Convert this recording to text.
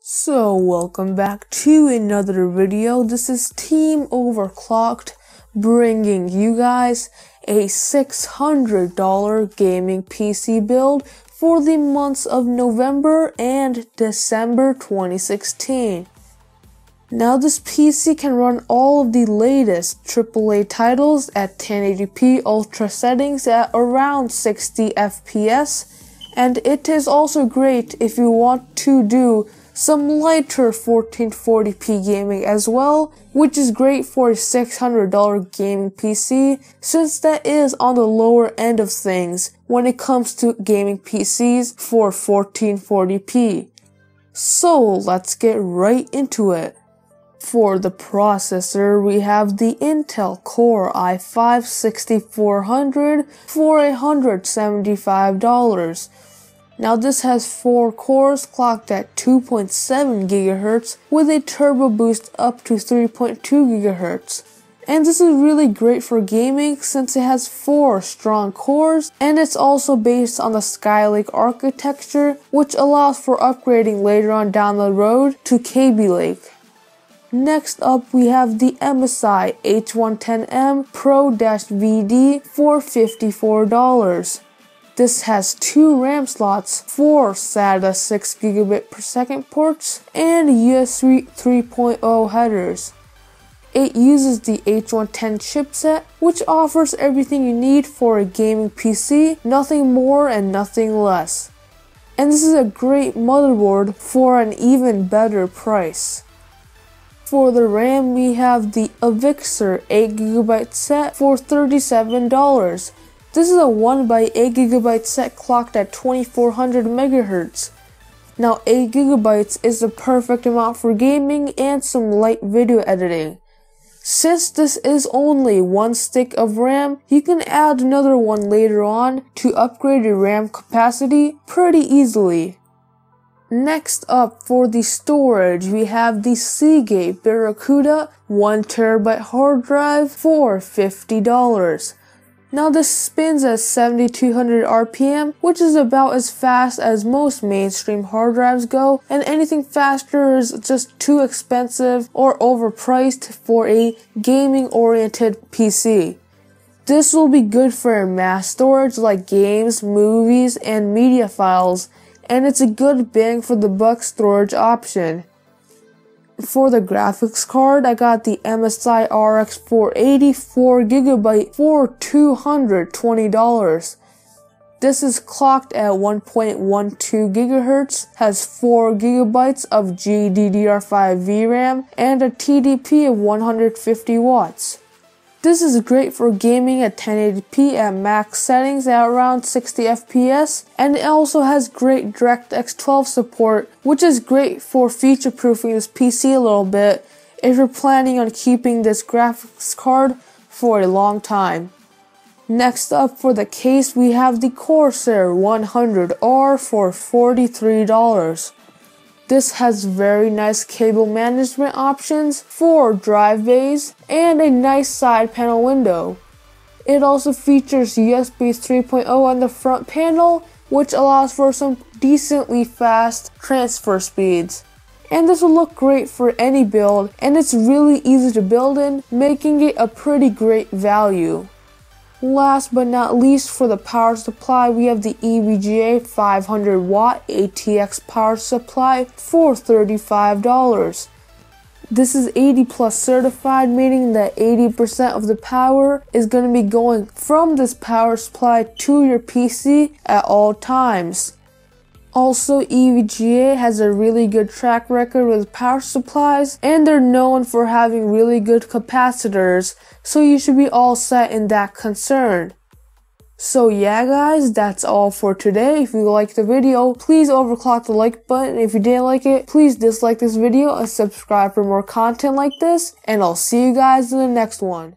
So welcome back to another video. This is TeamOverclocked bringing you guys a $600 gaming PC build for the months of November and December 2016. Now this PC can run all of the latest AAA titles at 1080p ultra settings at around 60 FPS, and it is also great if you want to do some lighter 1440p gaming as well, which is great for a $600 gaming PC since that is on the lower end of things when it comes to gaming PCs for 1440p. So let's get right into it. For the processor, we have the Intel Core i5-6400 for $175. Now this has 4 cores clocked at 2.7 GHz with a turbo boost up to 3.2 GHz. And this is really great for gaming since it has 4 strong cores, and it's also based on the Skylake architecture, which allows for upgrading later on down the road to Kaby Lake. Next up, we have the MSI H110M Pro-VD for $54. This has 2 RAM slots, 4 SATA 6GB per second ports, and USB 3.0 headers. It uses the H110 chipset, which offers everything you need for a gaming PC, nothing more and nothing less. And this is a great motherboard for an even better price. For the RAM, we have the Avexir 8GB set for $37. This is a 1x8GB set clocked at 2400 MHz. Now 8GB is the perfect amount for gaming and some light video editing. Since this is only 1 stick of RAM, you can add another one later on to upgrade your RAM capacity pretty easily. Next up, for the storage, we have the Seagate Barracuda 1TB hard drive for $50. Now this spins at 7200 RPM, which is about as fast as most mainstream hard drives go, and anything faster is just too expensive or overpriced for a gaming-oriented PC. This will be good for mass storage like games, movies, and media files, and it's a good bang for the buck storage option. For the graphics card, I got the MSI RX 480 4GB for $220. This is clocked at 1.12 GHz, has 4 GB of GDDR5 VRAM, and a TDP of 150 watts. This is great for gaming at 1080p at max settings at around 60 FPS, and it also has great DirectX 12 support, which is great for future-proofing this PC a little bit if you're planning on keeping this graphics card for a long time. Next up, for the case, we have the Corsair 100R for $43. This has very nice cable management options, 4 drive bays, and a nice side panel window. It also features USB 3.0 on the front panel, which allows for some decently fast transfer speeds. And this will look great for any build, and it's really easy to build in, making it a pretty great value. Last but not least, for the power supply, we have the EVGA 500W ATX power supply for $35. This is 80+ certified, meaning that 80% of the power is going to be going from this power supply to your PC at all times. Also, EVGA has a really good track record with power supplies, and they're known for having really good capacitors, so you should be all set in that concern. So yeah guys, that's all for today. If you liked the video, please overclock the like button. If you didn't like it, please dislike this video and subscribe for more content like this, and I'll see you guys in the next one.